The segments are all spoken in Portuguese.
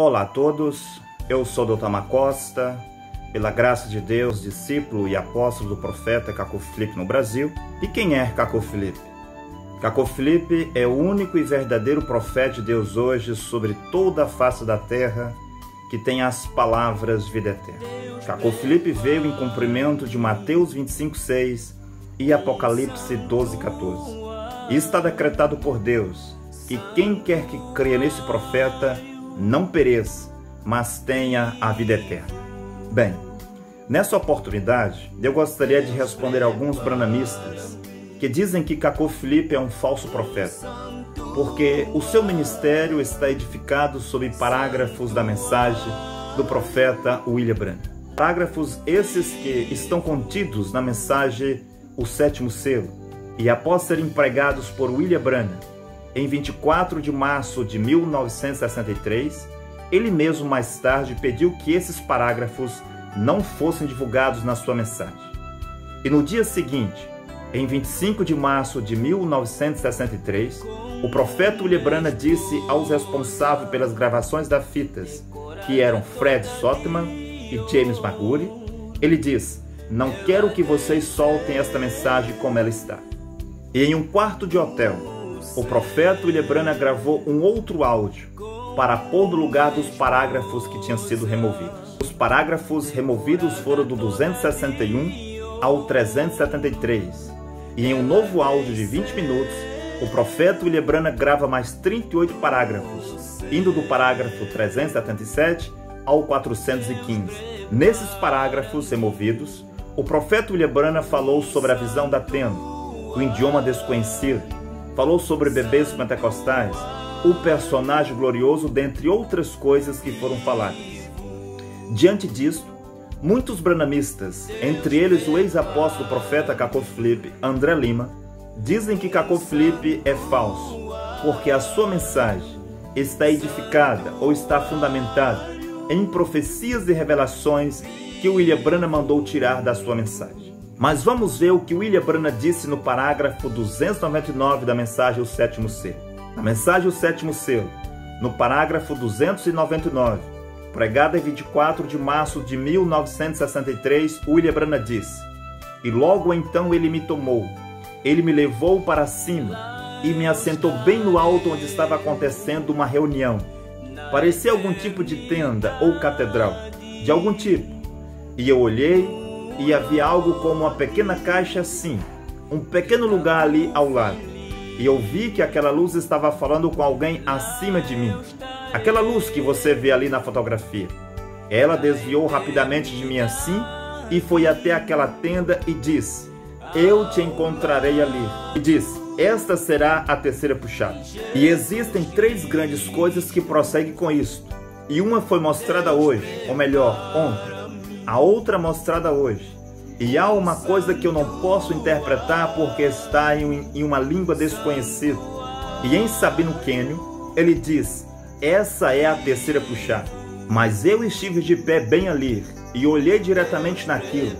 Olá a todos, eu sou o Dr. Macosta, pela graça de Deus, discípulo e apóstolo do profeta Cacô Filipe no Brasil. E quem é Cacô Filipe? Cacô Filipe é o único e verdadeiro profeta de Deus hoje sobre toda a face da terra que tem as palavras de vida eterna. Cacô Filipe veio em cumprimento de Mateus 25:6 e Apocalipse 12:14. E está decretado por Deus que quem quer que creia nesse profeta não pereça, mas tenha a vida eterna. Bem, nessa oportunidade, eu gostaria de responder a alguns branamistas que dizem que Cacô Filipe é um falso profeta, porque o seu ministério está edificado sobre parágrafos da mensagem do profeta William Branham. Parágrafos esses que estão contidos na mensagem O Sétimo Selo, e após serem pregados por William Branham em 24 de março de 1963, ele mesmo mais tarde pediu que esses parágrafos não fossem divulgados na sua mensagem. E no dia seguinte, em 25 de março de 1963, o profeta William Branham disse aos responsáveis pelas gravações das fitas, que eram Fred Sothmann e James Maguri, ele diz: "Não quero que vocês soltem esta mensagem como ela está." E em um quarto de hotel, o profeta William Branham gravou um outro áudio para pôr no lugar dos parágrafos que tinham sido removidos. Os parágrafos removidos foram do 261 ao 373. E em um novo áudio de 20 minutos, o profeta William Branham grava mais 38 parágrafos, indo do parágrafo 377 ao 415. Nesses parágrafos removidos, o profeta William Branham falou sobre a visão da tenda, o idioma desconhecido, falou sobre bebês pentecostais, o personagem glorioso, dentre outras coisas que foram faladas. Diante disto, muitos branamistas, entre eles o ex-apóstolo profeta Cacô Filipe, André Lima, dizem que Cacô Filipe é falso, porque a sua mensagem está edificada ou está fundamentada em profecias e revelações que William Branham mandou tirar da sua mensagem. Mas vamos ver o que William Branham disse no parágrafo 299 da mensagem O Sétimo Selo. Na mensagem O Sétimo Selo, no parágrafo 299, pregada em 24 de março de 1963, William Branham disse: "E logo então ele me tomou, ele me levou para cima e me assentou bem no alto onde estava acontecendo uma reunião. Parecia algum tipo de tenda ou catedral, de algum tipo. E eu olhei e havia algo como uma pequena caixa assim, um pequeno lugar ali ao lado. E eu vi que aquela luz estava falando com alguém acima de mim. Aquela luz que você vê ali na fotografia. Ela desviou rapidamente de mim assim e foi até aquela tenda e disse: eu te encontrarei ali. E disse: esta será a terceira puxada." E existem três grandes coisas que prosseguem com isto. E uma foi mostrada hoje, ou melhor, ontem. A outra mostrada hoje. E há uma coisa que eu não posso interpretar porque está em uma língua desconhecida. E em Sabino Kenyo, ele diz: essa é a terceira puxada. Mas eu estive de pé bem ali e olhei diretamente naquilo.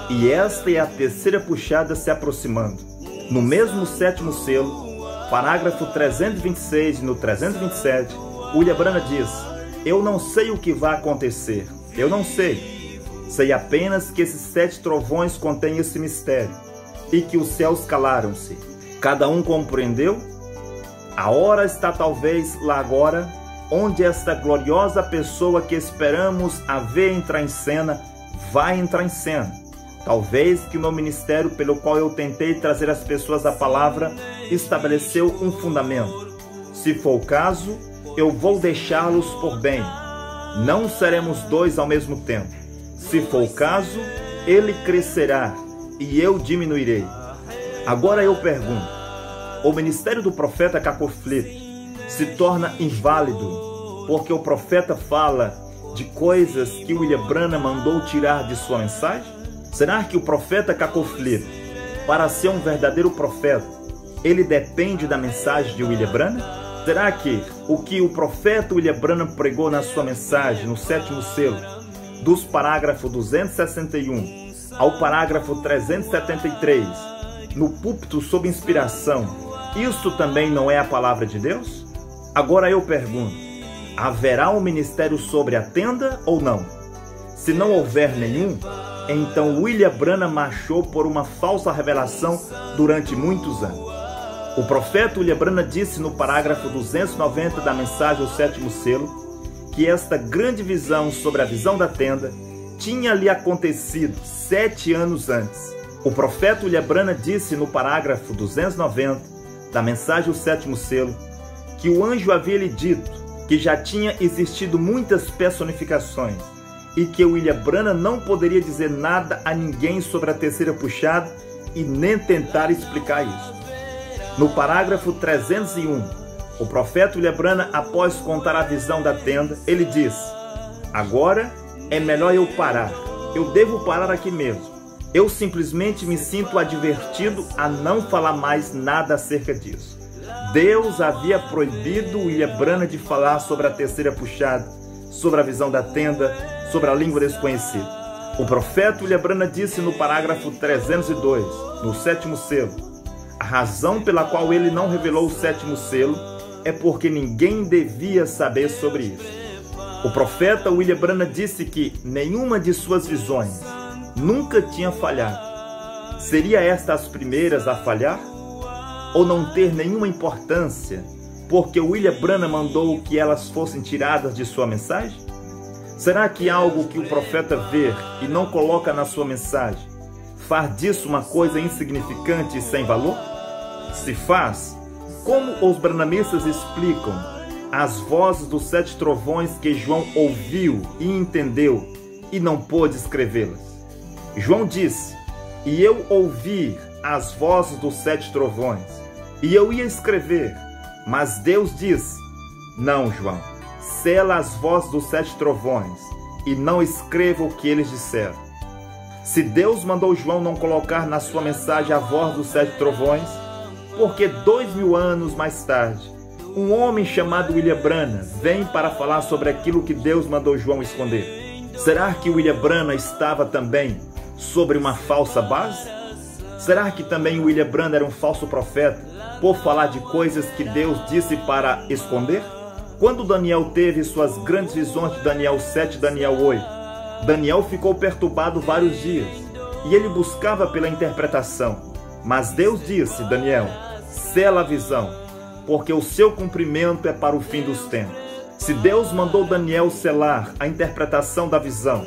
E esta é a terceira puxada se aproximando. No mesmo sétimo selo, parágrafo 326 e no 327, William Branham diz: eu não sei o que vai acontecer. Eu não sei. Sei apenas que esses 7 trovões contêm esse mistério e que os céus calaram-se. Cada um compreendeu? A hora está talvez lá agora, onde esta gloriosa pessoa que esperamos a ver entrar em cena, vai entrar em cena. Talvez que o meu ministério, pelo qual eu tentei trazer às pessoas a palavra, estabeleceu um fundamento. Se for o caso, eu vou deixá-los por bem. Não seremos 2 ao mesmo tempo. Se for o caso, ele crescerá e eu diminuirei. Agora eu pergunto: o ministério do profeta Cacô Filipe se torna inválido porque o profeta fala de coisas que William Branham mandou tirar de sua mensagem? Será que o profeta Cacô Filipe, para ser um verdadeiro profeta, ele depende da mensagem de William Branham? Será que o profeta William Branham pregou na sua mensagem, no sétimo selo, dos parágrafos 261 ao parágrafo 373, no púlpito sob inspiração, isto também não é a palavra de Deus? Agora eu pergunto: haverá um ministério sobre a tenda ou não? Se não houver nenhum, então William Branham marchou por uma falsa revelação durante muitos anos. O profeta William Branham disse no parágrafo 290 da mensagem O Sétimo Selo que esta grande visão sobre a visão da tenda tinha lhe acontecido 7 anos antes. O profeta William Branham disse no parágrafo 290 da mensagem O Sétimo Selo que o anjo havia lhe dito que já tinha existido muitas personificações e que William Branham não poderia dizer nada a ninguém sobre a terceira puxada e nem tentar explicar isso. No parágrafo 301, o profeta William Branham, após contar a visão da tenda, ele disse: agora é melhor eu parar, eu devo parar aqui mesmo. Eu simplesmente me sinto advertido a não falar mais nada acerca disso. Deus havia proibido William Branham de falar sobre a terceira puxada, sobre a visão da tenda, sobre a língua desconhecida. O profeta William Branham disse no parágrafo 302, no sétimo selo, a razão pela qual ele não revelou o sétimo selo é porque ninguém devia saber sobre isso. O profeta William Branham disse que nenhuma de suas visões nunca tinha falhado. Seria esta as primeiras a falhar? Ou não ter nenhuma importância porque William Branham mandou que elas fossem tiradas de sua mensagem? Será que algo que o profeta vê e não coloca na sua mensagem faz disso uma coisa insignificante e sem valor? Se faz, como os branhamistas explicam as vozes dos 7 trovões que João ouviu e entendeu e não pôde escrevê-las? João disse: e eu ouvi as vozes dos 7 trovões, e eu ia escrever, mas Deus disse: não, João, sela as vozes dos 7 trovões e não escreva o que eles disseram. Se Deus mandou João não colocar na sua mensagem a voz dos 7 trovões, porque 2000 anos mais tarde, um homem chamado William Branham vem para falar sobre aquilo que Deus mandou João esconder? Será que William Branham estava também sobre uma falsa base? Será que também William Branham era um falso profeta por falar de coisas que Deus disse para esconder? Quando Daniel teve suas grandes visões de Daniel 7 e Daniel 8, Daniel ficou perturbado vários dias e ele buscava pela interpretação. Mas Deus disse: Daniel, sela a visão, porque o seu cumprimento é para o fim dos tempos. Se Deus mandou Daniel selar a interpretação da visão,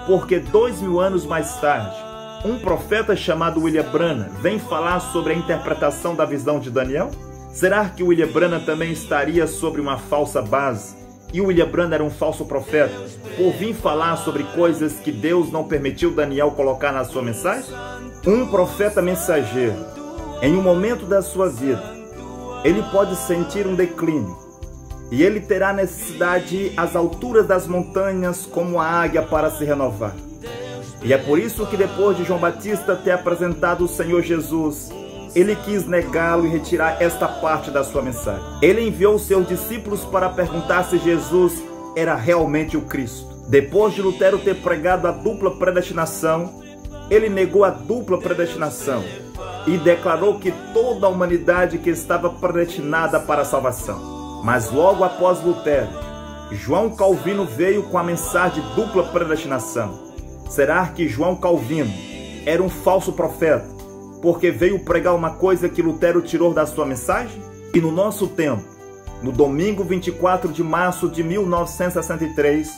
porque 2000 anos mais tarde, um profeta chamado William Branham vem falar sobre a interpretação da visão de Daniel? Será que William Branham também estaria sobre uma falsa base e William Branham era um falso profeta por vir falar sobre coisas que Deus não permitiu Daniel colocar na sua mensagem? Um profeta mensageiro, em um momento da sua vida, ele pode sentir um declínio e ele terá necessidade de ir às alturas das montanhas como a águia para se renovar. E é por isso que depois de João Batista ter apresentado o Senhor Jesus, ele quis negá-lo e retirar esta parte da sua mensagem. Ele enviou seus discípulos para perguntar se Jesus era realmente o Cristo. Depois de Lutero ter pregado a dupla predestinação, ele negou a dupla predestinação e declarou que toda a humanidade que estava predestinada para a salvação. Mas logo após Lutero, João Calvino veio com a mensagem de dupla predestinação. Será que João Calvino era um falso profeta porque veio pregar uma coisa que Lutero tirou da sua mensagem? E no nosso tempo, no domingo 24 de março de 1963,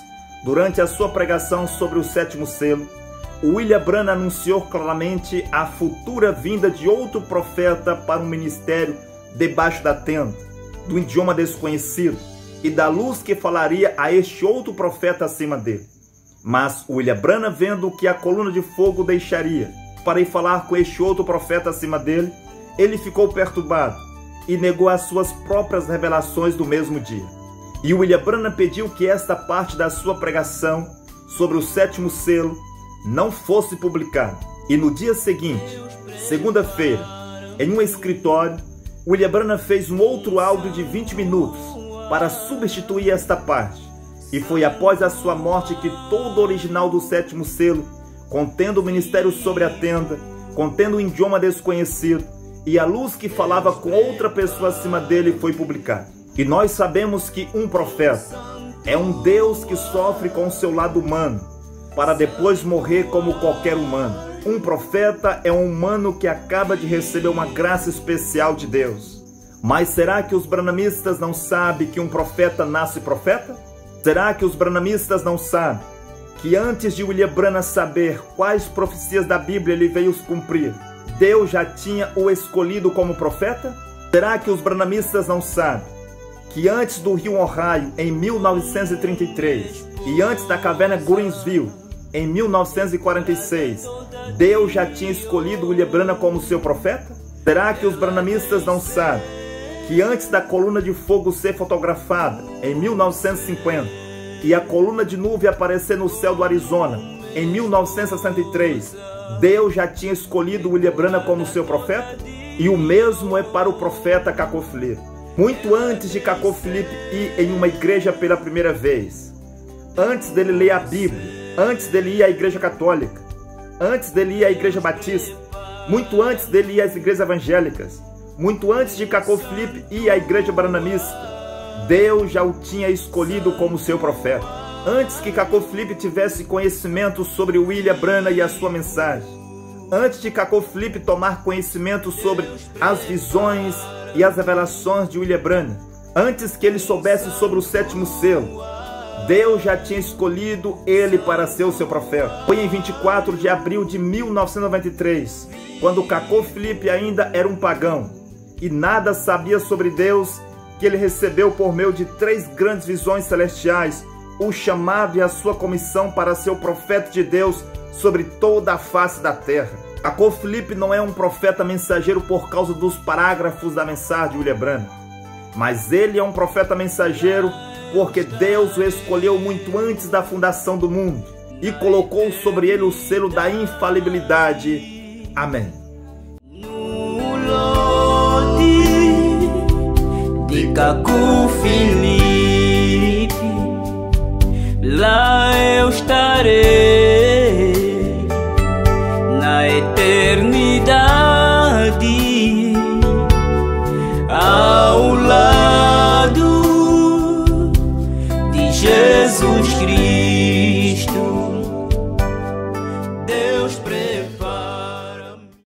durante a sua pregação sobre o sétimo selo, William Branham anunciou claramente a futura vinda de outro profeta para um ministério debaixo da tenda, do idioma desconhecido, e da luz que falaria a este outro profeta acima dele. Mas William Branham, vendo que a coluna de fogo deixaria para ir falar com este outro profeta acima dele, ele ficou perturbado e negou as suas próprias revelações do mesmo dia. E William Branham pediu que esta parte da sua pregação sobre o sétimo selo não fosse publicada. E no dia seguinte, segunda-feira, em um escritório, William Branham fez um outro áudio de 20 minutos para substituir esta parte. E foi após a sua morte que todo o original do sétimo selo, contendo o ministério sobre a tenda, contendo um idioma desconhecido e a luz que falava com outra pessoa acima dele, foi publicado. E nós sabemos que um profeta É um Deus que sofre com o seu lado humano, para depois morrer como qualquer humano. Um profeta é um humano que acaba de receber uma graça especial de Deus. Mas será que os branhamistas não sabem que um profeta nasce profeta? Será que os branhamistas não sabem que antes de William Branham saber quais profecias da Bíblia ele veio cumprir, Deus já tinha o escolhido como profeta? Será que os branhamistas não sabem que antes do Rio Ohio, em 1933, e antes da caverna Greensville, em 1946, Deus já tinha escolhido William Branham como seu profeta? Será que os branhamistas não sabem que antes da coluna de fogo ser fotografada, em 1950, e a coluna de nuvem aparecer no céu do Arizona, em 1963, Deus já tinha escolhido William Branham como seu profeta? E o mesmo é para o profeta Cacó Filipe. Muito antes de Cacó Filipe ir em uma igreja pela primeira vez, antes dele ler a Bíblia, antes dele ir à igreja católica, antes dele ir à igreja batista, muito antes dele ir às igrejas evangélicas, muito antes de Cacó Filipe ir à igreja branhamista, Deus já o tinha escolhido como seu profeta. Antes que Cacó Filipe tivesse conhecimento sobre William Branham e a sua mensagem, antes de Cacó Filipe tomar conhecimento sobre as visões e as revelações de William Branham, antes que ele soubesse sobre o sétimo selo, Deus já tinha escolhido ele para ser o seu profeta. Foi em 24 de abril de 1993, quando Cacó Filipe ainda era um pagão e nada sabia sobre Deus, que ele recebeu por meio de 3 grandes visões celestiais o chamado e a sua comissão para ser o profeta de Deus sobre toda a face da terra. Cacó Filipe não é um profeta mensageiro por causa dos parágrafos da mensagem de William Branham, mas ele é um profeta mensageiro porque Deus o escolheu muito antes da fundação do mundo e colocou sobre ele o selo da infalibilidade. Amém. No lote de Cacó Filipe, lá eu estarei na eternidade, ao lado de Jesus Cristo.